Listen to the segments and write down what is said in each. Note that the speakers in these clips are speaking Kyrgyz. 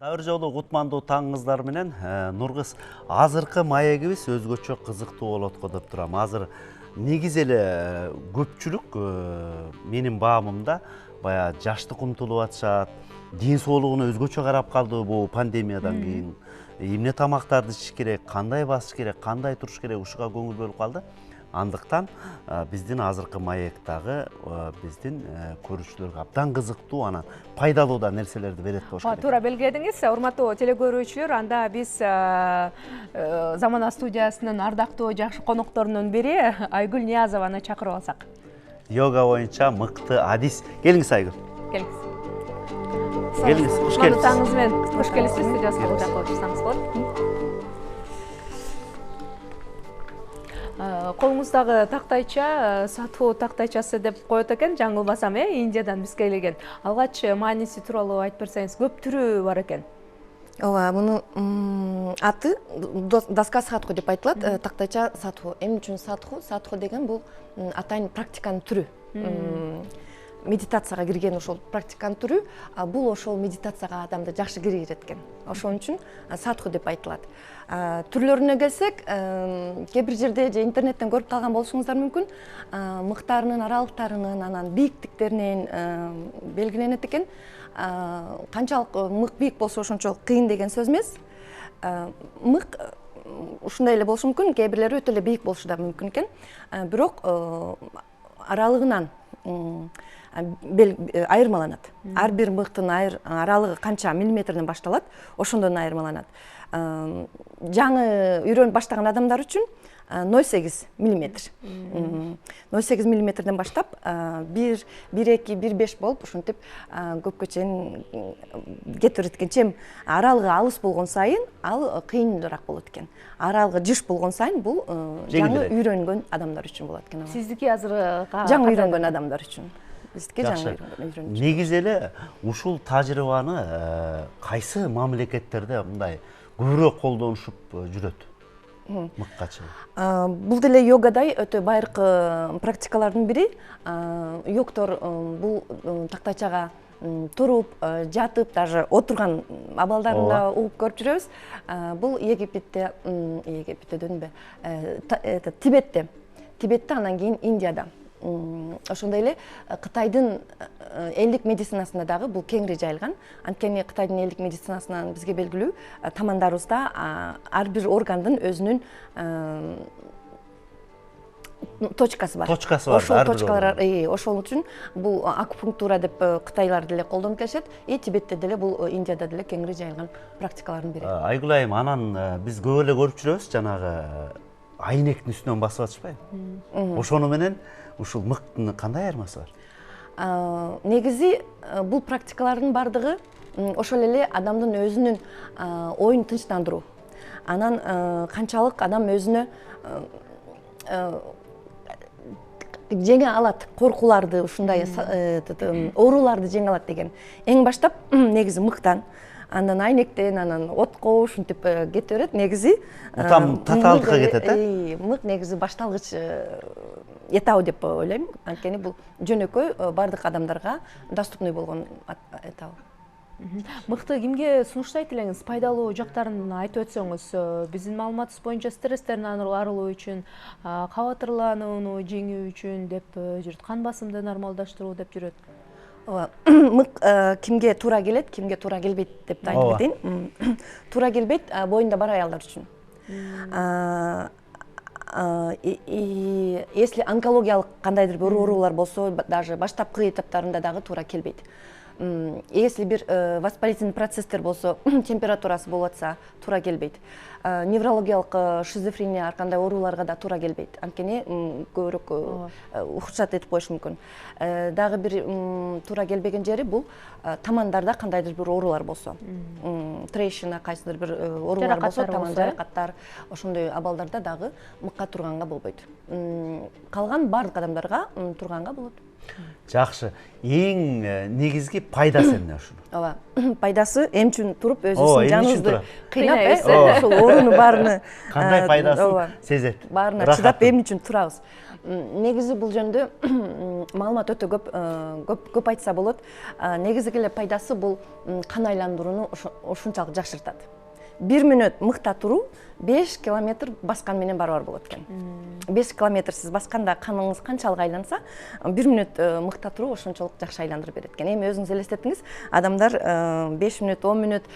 Ар жолу кутмандуу таңыңыздар менен Нургыз азыркы маегибиз өзгөчө кызыктуу болот го деп турам. Азыр негизи эле көпчүлүк менин баамымда бая жаштык умтулуп атышат, ден соолугуна өзгөчө карап калды бул пандемиядан кийин. Эмне тамактарды ичиш керек, кандай басыш керек, кандай туруш керек, ушуга көңүл бөлүп калды. Андыктан биздин азыркы маектагы биздин көрүүчүлөргө абдан кызыктуу, анан пайдалуу да нерселерди берет болуш керек. Туура белгиледиңиз, урматтуу телекөрүүчүлөр, анда биз Замана студиясынын ардактуу жакшы конокторунун бири Айгүл Ниязованы чакырып алсак. Йога боюнча мыкты адис. Келиңиз Айгүл. Келиңиз. Келиңиз, куш келипсиз. Таңыңыз менен куш келипсиз, студиясына куттуктап коюшсаңыз болот. Колуңуздагы тактайча сатуу тактайчасы деп коет экен, жаңылбасам, Индиядан бизге келген. Алгач мааниси тууралуу айтып берсеңиз, көп түрү бар экен. Ооба, мунун аты доска сатху деп айтылат, тактайча сатху. Эмне үчүн сатху? Сатху деген бул атайын практиканын түрү. Медитацияга кирген ошол практиканын түрү, бул ошол медитацияга адамды жакшы киргизет экен. Ошон үчүн сатху деп айтылат. Түрлөрүнө келсек, кээ бир жерде же интернеттен көрүп калган болушуңуздар мүмкүн. Мыктарынын, аралыктарынын, анан бийиктиктеринен белгиленет экен. Канчалык мык бийик болсо ошончолук кыйын деген сөз эмес. Мык ушундай эле болушу мүмкүн, кээ бирлери өтө эле бийик болушу да мүмкүн экен. Бирок аралыгынан айырмаланат. Ар бир мыктын аралыгы канча миллиметрден башталат, ошондон айырмаланат. Жаңы үйрөнүп баштаган адамдар үчүн 0,8 миллиметр. 0,8 миллиметрден баштап 1, 1,2, 1,5 болуп ушинтип көпкө чейин кете берет экен. Чем аралыгы алыс болгон сайын ал кыйыныраак болот экен. Аралыгы жыш болгон сайын бул жаңы үйрөнгөн адамдар үчүн болот экен. Сиздики азыр жаңы үйрөнгөн адамдар үчүн. Биздики жаңы үйрөнгөн. Негизи эле ушул тажрыйбаны кайсы мамлекеттерде мындай көбүрөөк колдонушуп жүрөт? Мыкка чыгып. Бул деле йогадай өтө байыркы практикалардын бири. Йогтор бул тактайчага туруп, жатып, даже отурган абалдарында угуп көрүп жүрөбүз. Бул Египетте дөнбө, Тибетте, анан кийин Индияда. Ошондой эле Кытайдын элдик медицинасында дагы бул кеңири жайылган. Анткени Кытайдын элдик медицинасынан бизге белгилүү тамандарыбызда ар бир органдын өзүнүн точкасы бар. Ошол точкалар, ошол үчүн бул акупунктура деп кытайлар деле колдонуп келишет. Тибетте деле бул Индияда деле кеңири жайылган практикалардын бири. Айгүл айым, анан биз көп эле көрүп жүрөбүз, жанагы айнектин үстүнөн басып атышпайбы? Ошону менен ушул мыктын кандай айырмасы бар? Негизи бул практикалардын бардыгы ошол эле адамдын өзүнүн оюн тынчтандыруу. Анан канчалык адам өзүнө жеңе алат, коркуларды, ушундай ооруларды жеңе алат деген. Эң баштап негизи мыктан, андан айнектен, анан отко ушинтип кете берет. Негизи утам татаалдыкка кетет, мык негизи башталгыч этабы деп ойлойм. Анткени бул жөнөкөй бардык адамдарга доступный болгон этабы. Мыкты кимге сунуштайт элеңиз? Пайдалуу жактарын айтып өтсөңүз. Биздин маалыматыбыз боюнча стресстерден арылуу үчүн, кабатырланууну жеңүү үчүн деп жүрөт. Кан басымды нормалдаштыруу деп жүрөт. Мык кимге туура келет, кимге туура келбейт деп айтып кетейин. Туура келбейт боюнда бар аялдар үчүн. Если онкологиялык кандайдыр бир оорулар болсо, даже баштапкы этаптарында дагы туура келбейт. Если бир воспалительный процесстер болсо, температурасы болуп атса, туура келбейт. Неврологиялык шизофрения, ар кандай ооруларга да туура келбейт. Анткени көбүрөөк ухудшат этип коюшу мүмкүн. Дагы бир туура келбеген жери бул тамандарда кандайдыр бир оорулар болсо. Трещина, кайсыдыр бир оорулар болсо, таман жаракаттар, ошондой абалдарда дагы мыкка турганга болбойт. Калган бардык адамдарга турганга болот. Жакшы. Эң негизги пайдасы эмне ушунун? ооба пайдасы эми үчүн туруп Ооба, өзүбүздүн эмне үчүн жаныбызды турат? кыйнап Ооба. ошол ооруну баарыны Кандай пайдасын ооба, сезет? баарына Рахатын. чыдап эмне үчүн турабыз. Негизи бул жөнүндө маалымат өтө көп айтса болот. Негизги эле пайдасы бул кан айландырууну ушунчалык жакшыртат. 1 мүнөт мыкта туруу 5 километр баскан менен барабар болот экен. 5 километр сиз басканда каныңыз канчалык айланса, 1 мүнөт мыкта туруу ошончолук жакшы айландырып берет экен. Эми өзүңүз элестетиңиз, адамдар 5 мүнөт, 10 мүнөт,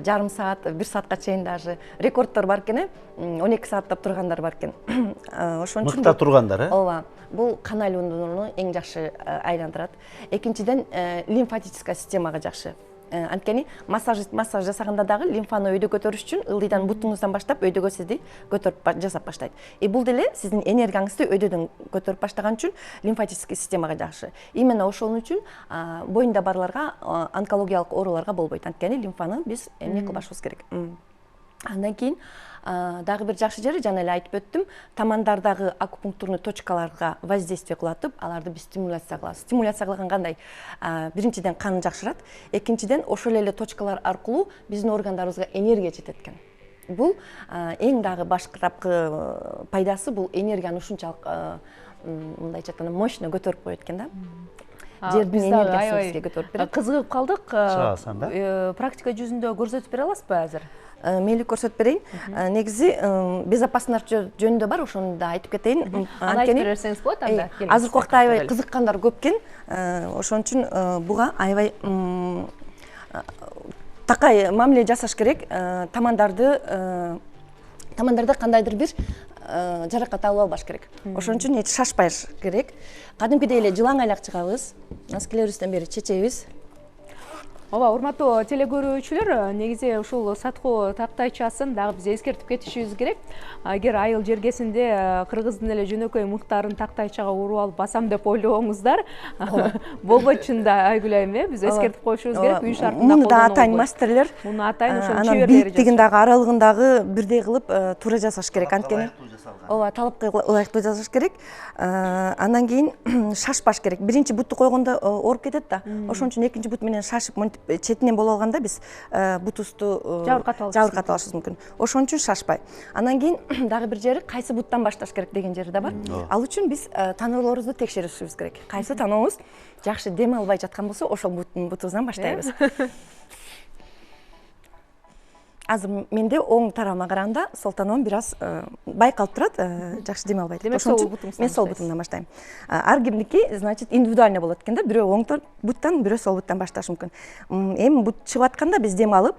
жарым саат, 1 саатка чейин даже рекорддор бар экен, 12 сааттап тургандар бар экен. Ошон үчүн Мыкта тургандар, ооба, бул кан айландырууну эң жакшы айландырат. Экинчиден, лимфатическая системага жакшы. Анткени массаж жасаганда дагы лимфаны өйдө көтөрүш үчүн ылдыйдан бутуңуздан баштап өйдөгө сизди көтөрүп жасап баштайт. Бул деле сиздин энергияңызды өйдөдөн көтөрүп баштаган үчүн лимфатический системага жакшы. Именно ошол үчүн боюнда барларга онкологиялык ооруларга болбойт. Анткени лимфаны биз эмне кылбашыбыз керек. Андан кийин дагы бир жакшы жери, жана эле айтып өттүм, тамандардагы акупунктурный точкаларга воздействие кылатып, аларды биз стимуляция кылабыз. Стимуляция кылган кандай? Биринчиден канды жакшырат, экинчиден ошол эле точкалар аркылуу биздин органдарыбызга энергия жетет экен. Бул эң дагы башкырапкы пайдасы, бул энергияны ушунчалык мындайча айтканда мощно көтөрүп коет экен да. Жердин энергиясын бизге көтөрүп берет. Кызыгып калдык. Чыгасың да. Практика жүзүндө көрсөтүп бере аласызбы азыр? Мейли көрсөтүп берейин. Негизи безопасность жөнүндө бар, ошону да айтып кетейин. Аны айтып берсеңиз болот анда. Азыркы убакта аябай кызыккандар көп экен. Ошон үчүн буга аябай такай мамиле жасаш керек. Тамандарда кандайдыр бир жаракат алып албаш керек. Ошон үчүн шашпаш керек. Кадимкидей эле жылаң айлак чыгабыз. Носкилерибизден бери чечебиз. Ооба, урматтуу телекөрүүчүлөр, негизи ушул сатку тактайчасын дагы биз эскертип кетишибиз керек. Эгер айыл жергесинде кыргыздын эле жөнөкөй мыктарын тактайчага уруп алып басам деп ойлогоңуздар, болбойт чында Айгүл айым, биз эскертип коюшубуз керек. Үй шартында муну да атайын мастерлер. Муну атайын ошонун Анан чеберлери. бийиктигин дагы аралыгын дагы бирдей кылып туура жасаш керек. Анткени ооба, талапка ылайыктуу жасаш керек. Андан кийин шашпаш керек. Биринчи буту койгондо ооруп кетет да. Ошон үчүн экинчи бут менен шашып четинен болуп алганда биз бутубузду жабыркатып алышыбыз мүмкүн. Ошон үчүн шашпай. Андан кийин дагы бир жери кайсы буттан башташ керек деген жери да бар. Ал үчүн биз таноолорубузду текшеришибиз керек. Кайсы танообуз жакшы дем албай жаткан болсо, ошол бутубуздан баштайбыз. Азыр менде оң тарабыма караганда сол таноом бир аз байкалып турат, жакшы дем албайт. Демек сол бутуңуздан мен сол бутумдан баштайм. Ар кимдики, значит, индивидуально болот экен да. Бирөө оң буттан, бирөө сол буттан башташы мүмкүн. Эми бут чыгып атканда биз дем алып,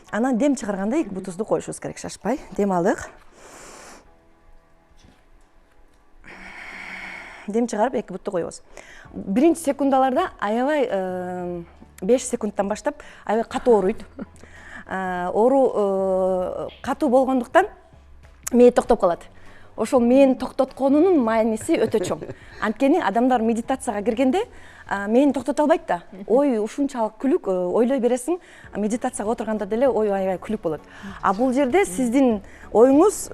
анан дем чыгарганда эки бутубузду коюшубуз керек, шашпай. Дем алдык. Дем чыгарып эки бутты коебуз. Биринчи секундаларда аябай 5 секундтан баштап аябай катуу ооруйт. Оору катуу болгондуктан мээ токтоп калат. Ошол мээнин токтотконунун мааниси өтө чоң. Анткени адамдар медитацияга киргенде мээни токтото албайт да. Ой ушунчалык күлүк, ойлой бересиң, медитацияга отурганда деле ой аябай күлүк болот. Бул жерде сиздин оюңуз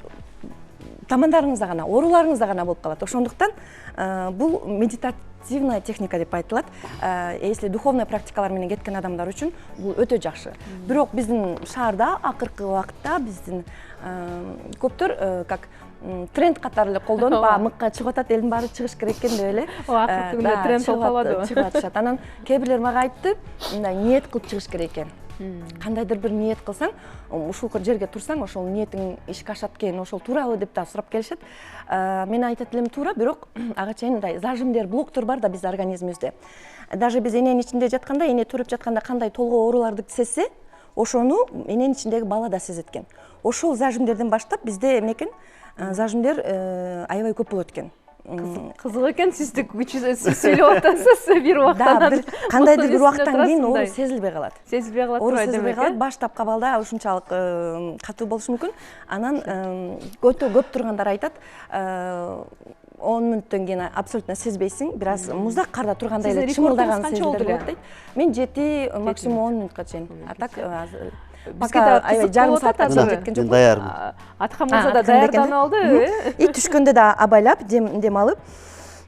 тамандарыңызда гана, ооруларыңызда гана болуп калат. Ошондуктан бул медитативная техника деп айтылат. Если духовный практикалар менен кеткен адамдар үчүн бул өтө жакшы. Бирок биздин шаарда акыркы убакытта биздин көптөр как тренд катары эле колдонуп, мыкка чыгып атат, элдин баары чыгыш керек экен деп эле. Акыркы күндө тренд болуп калбадыбы? Чыгып атышат. Анан кээ бирлер мага айтты, мындай ниет кылып чыгыш керек экен. Кандайдыр бир ниет кылсаң, ушул жерге турсаң, ошол ниетиң ишке ашат экен, ошол туурабы деп да сурап келишет. Мен айтат элем туура, бирок ага чейин мындай зажимдер, блоктор бар да биздин организмибизде. Даже биз эненин ичинде жатканда, эне төрөп жатканда кандай толгоо ооруларды сезсе, ошону эненин ичиндеги бала да сезет экен. Ошол зажимдерден баштап бизде эмне экен? Зажимдер аябай көп болот экен. Кызык экен, сиздик сүйлөп атасыз бир убактан. Кандайдыр бир убактан кийин оору сезилбей калат. Сезилбей калат. Оору сезилбей калат. Баштапкы абалда ушунчалык катуу болушу мүмкүн. Анан өтө көп тургандар айтат, 10 мүнөттөн кийин абсолютно сезбейсиң, бир аз муздак карда тургандай эле чымылдаган сезилдер болот дейт. Мен 7, максимум 10 мүнөткө чейин. А так Бизге да жарым саатка жеткен жок. Даярмын. Аткан болсо да даярданып алды. И түшкөндө да абайлап, дем алып,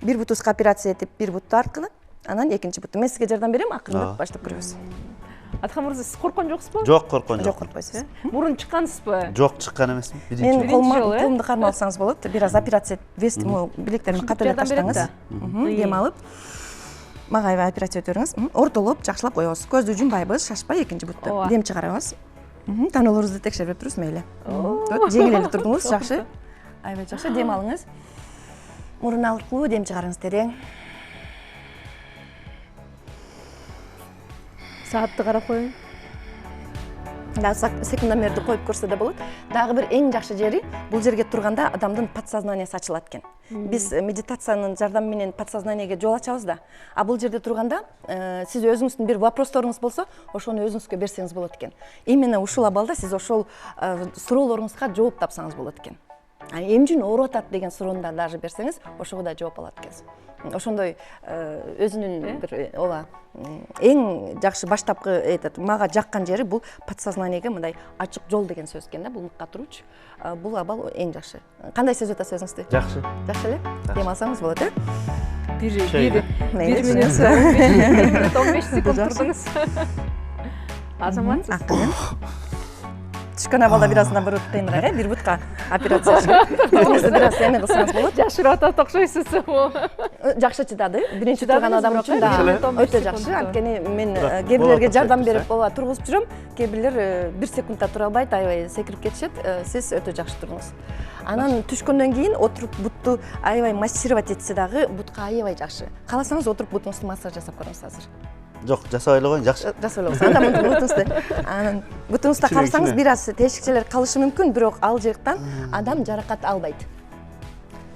бир бутубузга операция этип бир бутту арткылап, анан экинчи бутту. Мен сизге жардам берем, акырындап баштап көрөбүз. Аткан мырза, сиз корккон жоксузбу? Жок, корккон Жок, жок. коркпойсуз. Мурун чыккансызбы? Жок, чыккан эмесмин. Мен Биринчи. колумду кармап алсаңыз болот. Бир аз операция вестиму билектеримди каталап Жардам берет таштаңыз. да. Дем алып. Мага аябай операция өтөрүңүз. Ортолоп, жакшылап коебуз. Көздү жумбайбыз, шашпай экинчи бутту. Ооба. Дем чыгарабыз. Таноолорубузду текшерип туруңуз, мейли. Жеңил эле турдуңуз, жакшы. Аябай жакшы, дем алыңыз. Мурун алыктуу, дем чыгарыңыз терең. Саатты карап коюң. Дагы секундомерди коюп көрсө да болот. Дагы бир эң жакшы жери, бул жерге турганда адамдын подсознаниясы ачылат экен. Биз медитациянын жардамы менен подсознаниеге жол ачабыз да. А бул жерде турганда сиз өзүңүздүн бир вопросторуңуз болсо, ошону өзүңүзгө берсеңиз болот экен. Именно ушул абалда сиз ошол суроолоруңузга жооп тапсаңыз болот экен. Эмне үчүн ооруп атат деген суроону да даже берсеңиз, ошого да жооп алат экенсиз. Ошондой өзүнүн бир ооба эң жакшы баштапкы мага жаккан жери бул подсознаниеге мындай ачык жол деген сөз экен да, бул мыкка туруучу. Бул абал эң жакшы. Кандай сезип атасыз өзүңүздү? Жакшы. Жакшы эле? Дем алсаңыз болот, э? Бир Мейли. минут 15 секунд турдуңуз. Азаматсыз? Түшкөн абалда бир аздан бир кыйыныраак, бир бутка операция. Бутуңузду бир аз эме кылсаңыз болот. Жашырып атат окшойсуз. Жакшы чыдады. Биринчи турган адам үчүн да Чыдадыңыз, өтө жакшы. Анткени мен кээ бирлерге жардам берип, ооба, тургузуп жүрөм. Кээ бирлер бир секундда тура албайт, аябай секирип кетишет. Сиз өтө жакшы турдуңуз. Анан түшкөндөн кийин отуруп бутту аябай массировать этсе дагы бутка аябай жакшы. Кааласаңыз отуруп бутуңузду массаж жасап көрүңүз азыр. Жок, жасабай эле коеюн, жакшы. Жасап эле анда бутуңузду. Анан бутуңузда карасаңыз бир аз тешикчелер калышы мүмкүн, бирок ал жактан адам жаракат албайт.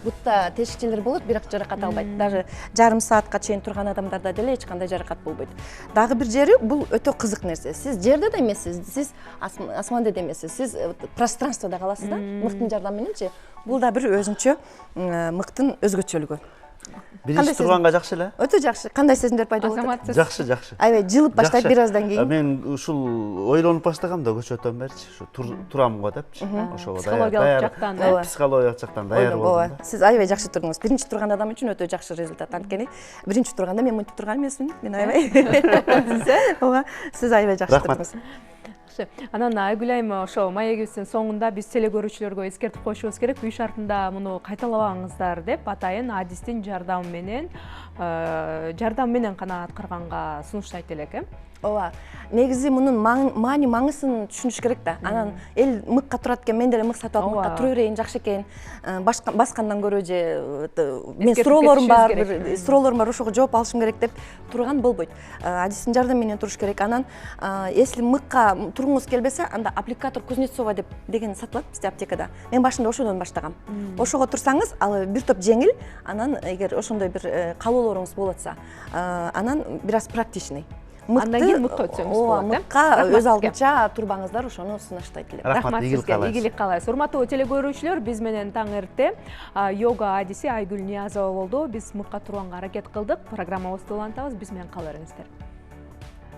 Бутта тешикчелер болот, бирок жаракат албайт. Даже жарым саатка чейин турган адамдарда деле эч кандай жаракат болбойт. Дагы бир жери бул өтө кызык нерсе. Сиз жерде да эмессиз, сиз асманда да эмессиз, сиз пространствода каласыз да, мыктын жардамы мененчи. Бул да бир өзүнчө мыктын өзгөчөлүгү. Биринчи турганга жакшы эле. Өтө жакшы. Кандай сезимдер пайда болот? Азаматсыз? Жакшы, жакшы. Аябай жылып баштайт бир аздан кийин. Мен ушул ойлонуп баштагам да көчөтөн берчи, ушу турам го депчи. Ошого Психологиялык жактан, психологиялык жактан даяр болдум да. Сиз аябай жакшы турдуңуз. Биринчи турган адам үчүн өтө жакшы результат. Анткени биринчи турганда мен мынтип турган эмесмин. Мен аябай. Ооба, сиз аябай жакшы турдуңуз. Анан Айгүл айым, ошо маегибиздин соңунда биз телекөрүүчүлөргө эскертип коюшубуз керек, үй шартында муну кайталабаңыздар деп, атайын адистин жардамы менен гана аткарганга сунуштайт элек, э? Ооба. Негизи мунун маани маңызын түшүнүш керек да. Анан эл мыкка турат экен, мен деле мык сатып алып мыкка тура берейин, жакшы экен. Баскандан көрө же мен суроолорум бар, суроолорум бар, ошого жооп алышым керек деп турган болбойт. Адистин жардамы менен туруш керек. Анан если мыкка тургуңуз келбесе, анда аппликатор Кузнецова деген сатылат бизде аптекада. Мен башында ошодон баштагам. Ошого турсаңыз, ал бир топ жеңил, анан эгер ошондой бир калоолоруңуз болот атса, анан бир аз практичный. Андан кийин мыкка өтсөңүз болот, э? Мыкка өз алдынча турбаңыздар, ошону сунуштайт элем. Рахмат сизге, ийгилик каалайбыз. Урматтуу телекөрүүчүлөр, биз менен таң эрте йога адиси Айгүл Ниязова болду. Биз мыкка турганга аракет кылдык. Программабызды улантабыз, биз менен кала бериңиздер.